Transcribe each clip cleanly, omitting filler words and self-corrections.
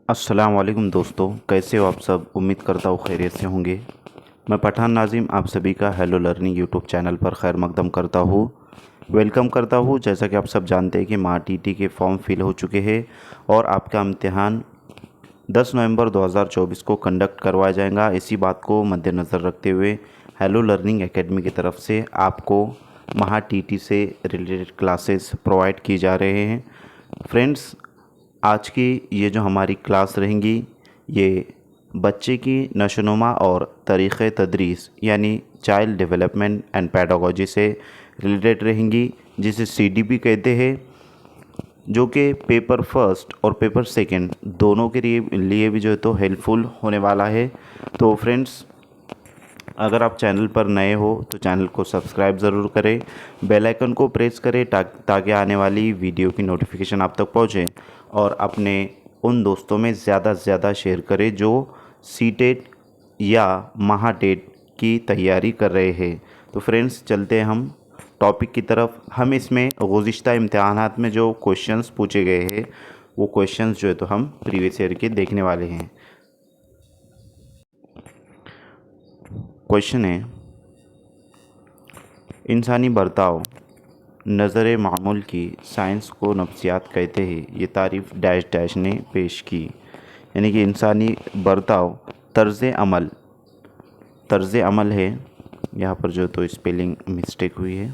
अस्सलाम वालेकुम दोस्तों, कैसे हो आप सब। उम्मीद करता हूँ खैरियत से होंगे। मैं पठान नाजिम आप सभी का हेलो लर्निंग यूट्यूब चैनल पर खैर मकदम करता हूँ, वेलकम करता हूँ। जैसा कि आप सब जानते हैं कि माह टीटी के फॉर्म फिल हो चुके हैं और आपका इम्तिहान 10 नवंबर 2024 को कंडक्ट करवाया जाएगा। इसी बात को मद्देनज़र रखते हुए हेलो लर्निंग एकेडमी की तरफ से आपको माह टीटी से रिलेटेड क्लासेस प्रोवाइड की जा रहे हैं। फ्रेंड्स, आज की ये जो हमारी क्लास रहेंगी ये बच्चे की नशोनुमा और तरीक़े तदरीस यानी चाइल्ड डेवलपमेंट एंड पैडागोजी से रिलेटेड रहेंगी, जिसे सीडीपी कहते हैं, जो कि पेपर फर्स्ट और पेपर सेकंड दोनों के लिए भी जो है तो हेल्पफुल होने वाला है। तो फ्रेंड्स, अगर आप चैनल पर नए हो तो चैनल को सब्सक्राइब ज़रूर करें, बेल आइकन को प्रेस करें ताकि आने वाली वीडियो की नोटिफिकेशन आप तक पहुंचे, और अपने उन दोस्तों में ज़्यादा से ज़्यादा शेयर करें जो सीटेट या महाटेट की तैयारी कर रहे हैं। तो फ्रेंड्स, चलते हैं हम टॉपिक की तरफ। हम इसमें गुज़िश्ता इम्तिहानात में जो क्वेश्चंस पूछे गए हैं वो क्वेश्चंस जो है तो हम प्रीवियस ईयर के देखने वाले हैं। क्वेश्चन है, इंसानी बर्ताव नज़र मामूल की साइंस को नफ्सियात कहते हैं, ये तारीफ़ डैश डैश ने पेश की। यानी कि इंसानी बर्ताव तर्ज़ अमल है। यहाँ पर जो तो स्पेलिंग मिस्टेक हुई है।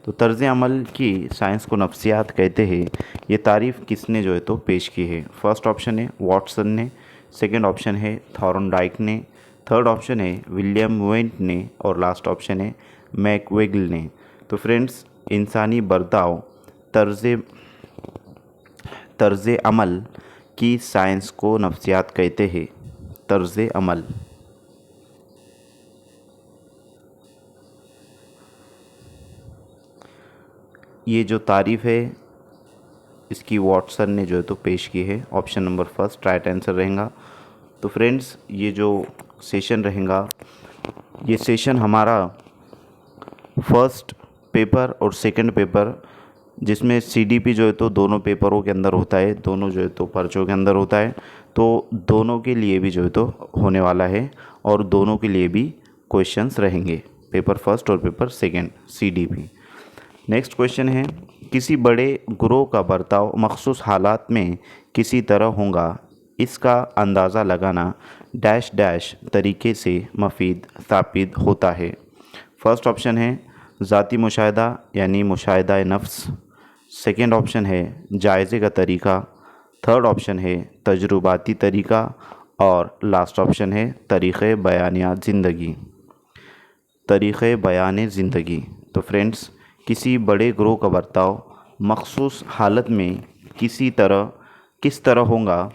तो तर्ज़ अमल की साइंस को नफ्सियात कहते हैं, ये तारीफ़ किसने जो है तो पेश की है। फर्स्ट ऑप्शन है वाटसन ने, सेकंड ऑप्शन है थॉर्नडाइक ने, थर्ड ऑप्शन है विलियम वेंट ने, और लास्ट ऑप्शन है मैकवेगल ने। तो फ्रेंड्स, इंसानी बर्ताव तर्ज़ अमल की साइंस को नफ्सियात कहते हैं। तर्ज़ अमल, ये जो तारीफ़ है इसकी वाटसन ने जो है तो पेश की है। Option number first right answer रहेगा। तो फ्रेंड्स, ये जो सेशन रहेगा, ये सेशन हमारा फर्स्ट पेपर और सेकंड पेपर, जिसमें सीडीपी जो है तो दोनों पेपरों के अंदर होता है, दोनों जो है तो पर्चों के अंदर होता है, तो दोनों के लिए भी जो है तो होने वाला है और दोनों के लिए भी क्वेश्चंस रहेंगे, पेपर फर्स्ट और paper second CDP. Next question है, किसी बड़े ग्रोह का बर्ताव मखसूस हालात में किसी तरह होगा, इसका अंदाज़ा लगाना डैश डैश तरीके से मुफीद साबित होता है। फर्स्ट ऑप्शन है ज़ाती मुशाहिदा यानी मुशाहिदा नफ्स, सेकेंड ऑप्शन है जायज़े का तरीक़ा, थर्ड ऑप्शन है तजुर्बाती तरीक़ा, और लास्ट ऑप्शन है तरीक़े बयान ज़िंदगी। तो फ्रेंड्स, किसी बड़े ग्रोह का बर्ताव मखसूस हालत में किस तरह होगा,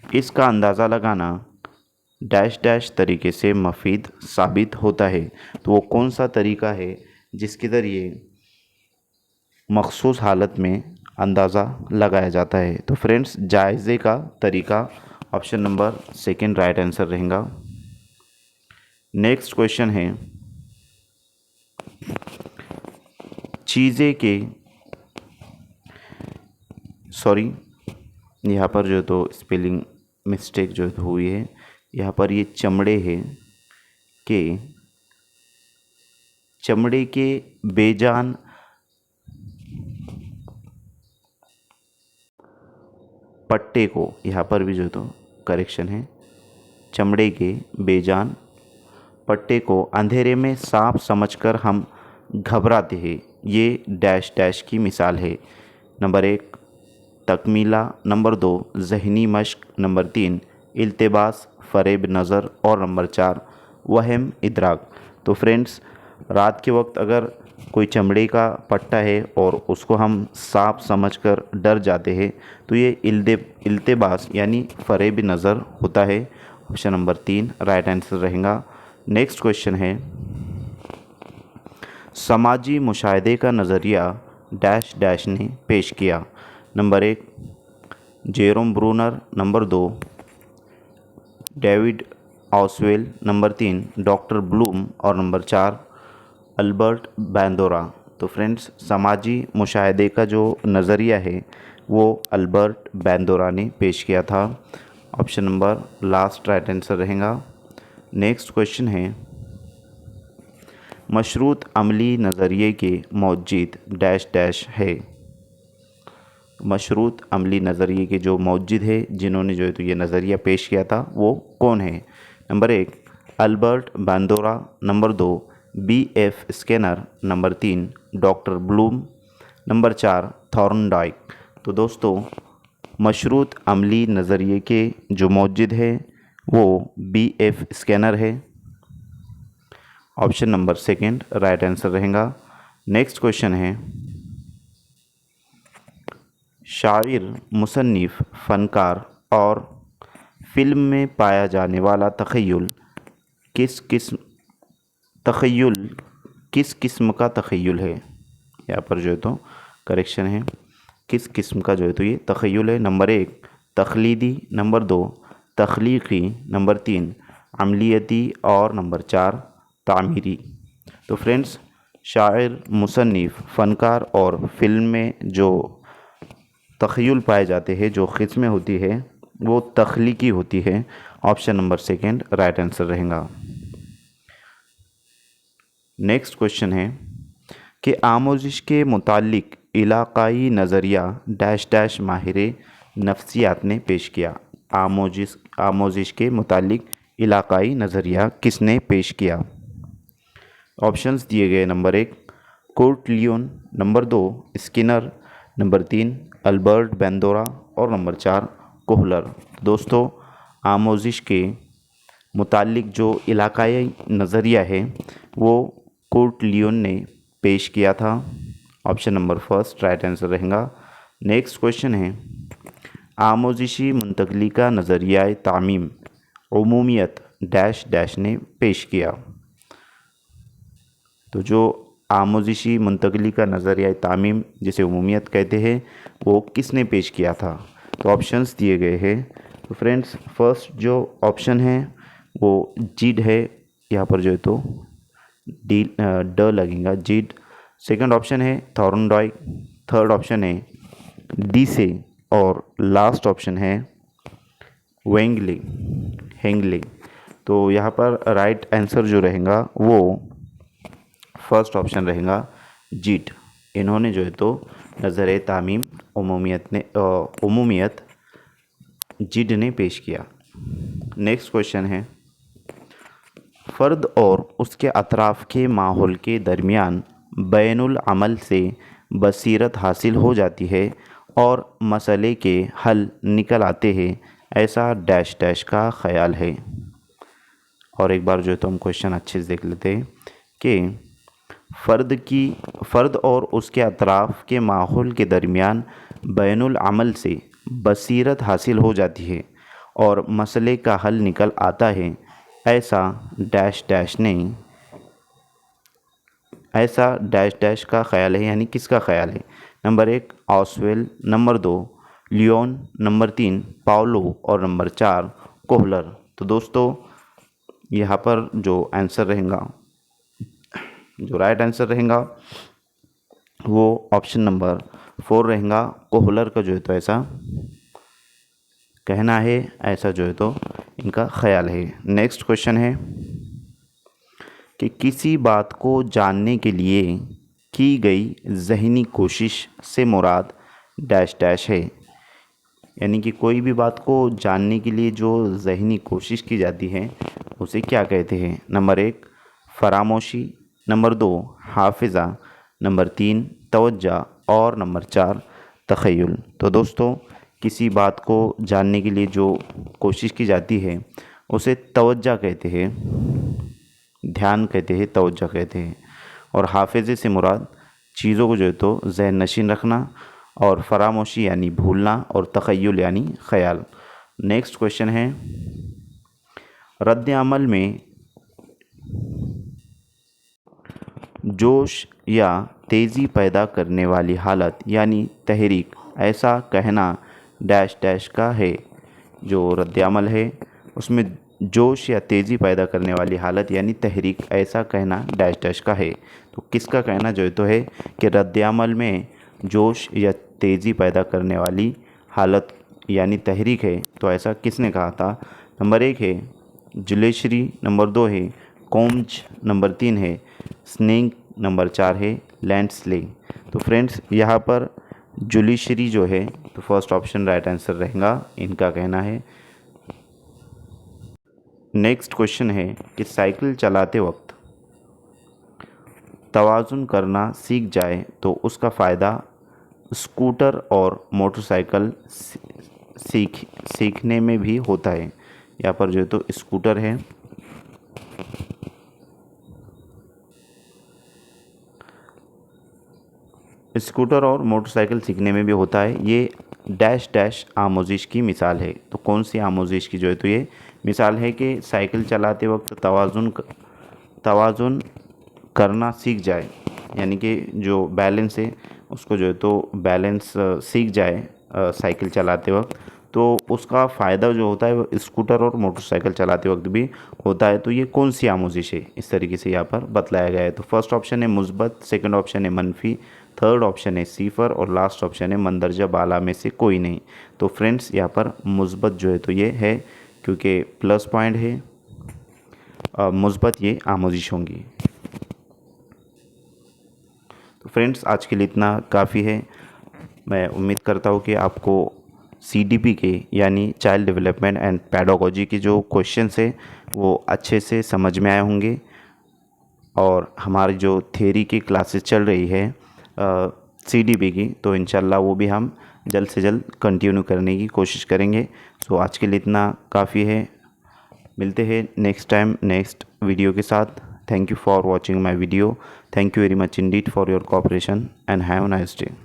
इसका अंदाज़ा लगाना डैश डैश तरीके से मुफीद साबित होता है। तो वो कौन सा तरीका है जिसके ज़रिए मखसूस हालत में अंदाज़ा लगाया जाता है। तो फ्रेंड्स, जायज़े का तरीका option number second right answer रहेगा। नेक्स्ट क्वेश्चन है, यहाँ पर जो तो स्पेलिंग मिस्टेक जो हुई है, यहाँ पर ये चमड़े के बेजान पट्टे को, यहाँ पर भी जो तो करेक्शन है, चमड़े के बेजान पट्टे को अंधेरे में सांप समझकर हम घबराते हैं, ये डैश डैश की मिसाल है। नंबर 1 तकमीला, नंबर 2 ज़हनी मश्क, नंबर 3 इल्तिबास फ़रेब नज़र, और नंबर 4 वहम इदराक। तो फ्रेंड्स, रात के वक्त अगर कोई चमड़े का पट्टा है और उसको हम सांप समझकर डर जाते हैं तो ये इल्तिबास यानी फ़रेब नज़र होता है। ऑप्शन नंबर 3 राइट आंसर रहेगा। नेक्स्ट क्वेश्चन है, समाजी मुशाहिदे का नज़रिया डैश डैश ने पेश किया। Number 1 Jerome Bruner, number 2 David Ausubel, number 3 doctor Bloom, और नंबर 4 अल्बर्ट बैंडोरा। तो फ्रेंड्स, समाजी मुशाहिदे का जो नज़रिया है वो अल्बर्ट बैंडोरा ने पेश किया था। Option number last right answer रहेगा। नेक्स्ट क्वेश्चन है, मशरूत अमली नज़रिए के मौजिद डैश डैश है। मशरूत अमली नज़रिए के जो मौजिद है, जिन्होंने जो है तो ये नज़रिया पेश किया था, वो कौन है? Number 1 Albert Bandura, number 2 B.F. Skinner, number 3 doctor Bloom, number 4 Thorndike. तो दोस्तों मशरूत अमली नज़रिए के जो मौजिद है वो B.F. स्किनर है। Option number second right answer रहेगा। नेक्स्ट क्वेश्चन है, शायर, मुसन्निफ, फ़नकार और फिल्म में पाया जाने वाला तख़य्युल किस किस्म का तख़य्युल है? यहाँ पर जो है तो करेक्शन है, किस किस्म का जो है तो ये तख़य्युल है। नंबर 1 तख़लीदी, नंबर 2 तख़लीक़ी, नंबर 3 अमलियती और नंबर 4 तामीरी। तो फ्रेंड्स शायर, मुसन्निफ, फ़नकार और फिल्म में जो तख़य्युल पाए जाते हैं, जो क़िस्में होती है, वो तख़लीक़ी होती है। Option number second right answer रहेगा। नेक्स्ट क्वेश्चन है कि आमोजिश के मुतालिक इलाक़ाई नज़रिया डैश डैश माहिर नफ्सियात ने पेश किया। आमोजिश के मुतालिक इलाक़ाई नज़रिया किसने पेश किया? ऑप्शंस दिए गए, number 1 Kurt Lewin, number 2 Skinner, number 3 Albert Bandura और नंबर 4 कोहलर। दोस्तों आमोजिश के मुतालिक जो इलाक़ाई नज़रिया है वो कोर्ट लियोन ने पेश किया था। Option number first right answer रहेगा। नेक्स्ट क्वेश्चन है, आमोजिशी मुंतकली का नज़रिया तामीम उमूमियत डैश डैश ने पेश किया। तो जो आमोजिशी मुंतकली का नज़रिया तामीम जिसे उमूमियत कहते हैं, वो किसने पेश किया था? तो ऑप्शंस दिए गए हैं। तो फ्रेंड्स फर्स्ट जो ऑप्शन है वो जीड है, यहाँ पर जो है तो ड लगेगा, जीड। सेकंड ऑप्शन है थॉर्नडाइक, थर्ड ऑप्शन है डी से और लास्ट ऑप्शन है हेंगले। तो यहाँ पर राइट आंसर जो रहेगा वो फर्स्ट ऑप्शन रहेगा, जीड। इन्होंने जो है तो नज़र तामीम उमूमियत जीड ने पेश किया। नेक्स्ट क्वेश्चन है, फ़र्द और उसके अतराफ़ के माहौल के दरमियान बैनुल अमल से बसीरत हासिल हो जाती है और मसले के हल निकल आते हैं, ऐसा डैश डैश का ख़याल है। और एक बार जो है तो हम क्वेश्चन अच्छे से देख लेते हैं कि फ़र्द और उसके अतराफ़ के माहौल के दरमियान बैनुल अमल से बसीरत हासिल हो जाती है और मसले का हल निकल आता है, ऐसा डैश डैश का ख़याल है। यानी किसका ख़याल है? Number 1 Oswell, number 2 Lewin, number 3 Paulo और नंबर 4 कोहलर। तो दोस्तों यहाँ पर जो आंसर रहेगा, जो राइट आंसर रहेगा वो ऑप्शन नंबर 4 रहेगा। कोहलर का जो है तो ऐसा कहना है, ऐसा जो है तो इनका ख़याल है। नेक्स्ट क्वेश्चन है कि किसी बात को जानने के लिए की गई ज़हनी कोशिश से मुराद डैश डैश है। यानी कि कोई भी बात को जानने के लिए जो ज़हनी कोशिश की जाती है उसे क्या कहते हैं? नंबर 1 फरामोशी, नंबर 2 हाफिज़ा, नंबर 3 तवज्जा और नंबर 4 तख़य्युल। तो दोस्तों किसी बात को जानने के लिए जो कोशिश की जाती है उसे तवज्जा कहते हैं, ध्यान कहते हैं, तवज्जा कहते हैं। और हाफिज़े से मुराद चीज़ों को जो है तो ज़हन नशीन रखना, और फरामोशी यानी भूलना, और तख़य्युल यानी ख़याल। नेक्स्ट क्वेश्चन है, रद्द अमल में जोश या तेज़ी पैदा करने वाली हालत यानी तहरीक, ऐसा कहना डैश डैश का है। जो रद्द अमल है उसमें जोश या तेज़ी पैदा करने वाली हालत यानी तहरीक, ऐसा कहना डैश डैश का है। तो किसका कहना जो है तो है कि रद्द अमल में जोश या तेज़ी पैदा करने वाली हालत यानी तहरीक है, तो ऐसा किसने कहा था? नंबर 1 है जुलेश्री, नंबर 2 है कोम्ज, नंबर 3 है स्नेक, नंबर 4 है लैंड्सले। तो फ्रेंड्स यहाँ पर जुलेश्री जो है तो फर्स्ट ऑप्शन राइट आंसर रहेगा, इनका कहना है। नेक्स्ट क्वेश्चन है कि साइकिल चलाते वक्त तवाज़ुन करना सीख जाए तो उसका फ़ायदा स्कूटर और मोटरसाइकिल सीखने में भी होता है। यहाँ पर जो है तो स्कूटर है, स्कूटर और मोटरसाइकिल सीखने में भी होता है। ये डैश डैश आमोजिश की मिसाल है। तो कौन सी आमोजिश की जो है तो ये मिसाल है कि साइकिल चलाते वक्त तवाज़ुन करना सीख जाए, यानी कि जो बैलेंस है उसको जो है तो बैलेंस सीख जाए साइकिल चलाते वक्त, तो उसका फ़ायदा जो होता है वो स्कूटर और मोटरसाइकिल चलाते वक्त भी होता है। तो ये कौन सी आमोजिश है, इस तरीके से यहाँ पर बतलाया गया है। तो फर्स्ट ऑप्शन है मुस्बत, सेकंड ऑप्शन है मनफी, थर्ड ऑप्शन है सिफर और लास्ट ऑप्शन है मंदरजा बाला में से कोई नहीं। तो फ्रेंड्स यहाँ पर मुस्बत जो है तो ये है, क्योंकि प्लस पॉइंट है, मुस्बत ये आमोजिश होंगी। तो फ्रेंड्स आज के लिए इतना काफ़ी है। मैं उम्मीद करता हूँ कि आपको CDP के यानी चाइल्ड डेवलपमेंट एंड पैडागोजी के जो क्वेश्चंस है वो अच्छे से समझ में आए होंगे, और हमारी जो थ्योरी की क्लासेस चल रही है CDP की, तो इंशाल्लाह वो भी हम जल्द से जल्द कंटिन्यू करने की कोशिश करेंगे। सो आज के लिए इतना काफ़ी है, मिलते हैं नेक्स्ट टाइम नेक्स्ट वीडियो के साथ। Thank you for watching my video, thank you very much Indeed for your cooperation and have a nice day.